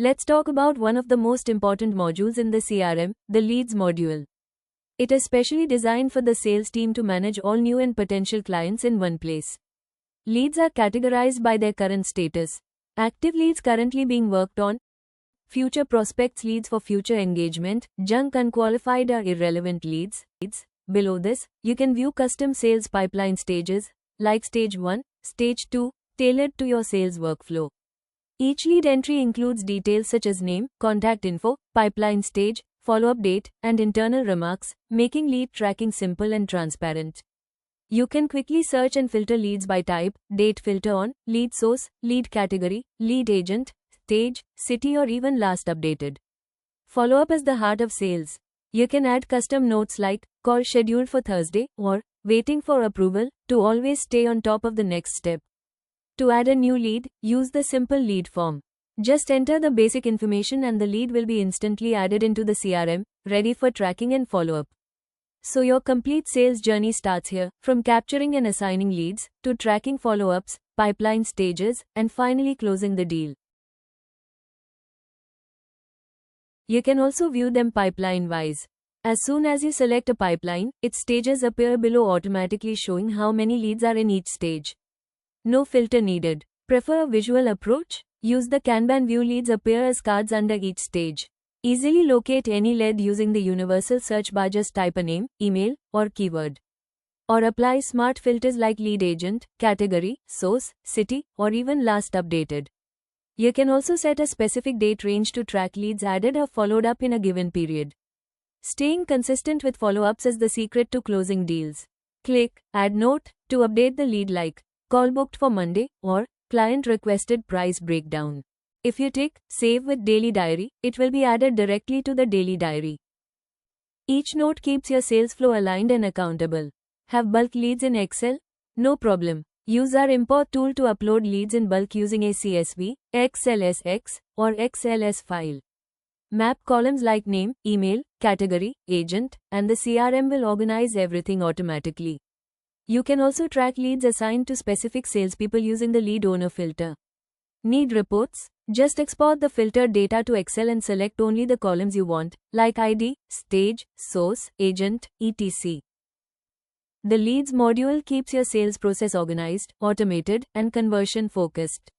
Let's talk about one of the most important modules in the CRM, the Leads module. It is specially designed for the sales team to manage all new and potential clients in one place. Leads are categorized by their current status. Active leads currently being worked on, future prospects leads for future engagement, junk unqualified or irrelevant leads. Below this, you can view custom sales pipeline stages, like stage 1, stage 2, tailored to your sales workflow. Each lead entry includes details such as name, contact info, pipeline stage, follow-up date, and internal remarks, making lead tracking simple and transparent. You can quickly search and filter leads by type, date filter on, lead source, lead category, lead agent, stage, city, or even last updated. Follow-up is the heart of sales. You can add custom notes like, call scheduled for Thursday, or waiting for approval, to always stay on top of the next step. To add a new lead, use the simple lead form. Just enter the basic information and the lead will be instantly added into the CRM, ready for tracking and follow-up. So your complete sales journey starts here, from capturing and assigning leads, to tracking follow-ups, pipeline stages, and finally closing the deal. You can also view them pipeline-wise. As soon as you select a pipeline, its stages appear below, automatically showing how many leads are in each stage. No filter needed. Prefer a visual approach? Use the Kanban view. Leads appear as cards under each stage. Easily locate any lead using the universal search bar. Just type a name, email, or keyword. Or apply smart filters like lead agent, category, source, city, or even last updated. You can also set a specific date range to track leads added or followed up in a given period. Staying consistent with follow-ups is the secret to closing deals. Click Add Note to update the lead, like call booked for Monday, or client requested price breakdown. If you tick Save with Daily Diary, it will be added directly to the daily diary. Each note keeps your sales flow aligned and accountable. Have bulk leads in Excel? No problem. Use our import tool to upload leads in bulk using a CSV, XLSX, or XLS file. Map columns like name, email, category, agent, and the CRM will organize everything automatically. You can also track leads assigned to specific salespeople using the lead owner filter. Need reports? Just export the filtered data to Excel and select only the columns you want, like ID, stage, source, agent, etc. The Leads module keeps your sales process organized, automated, and conversion focused.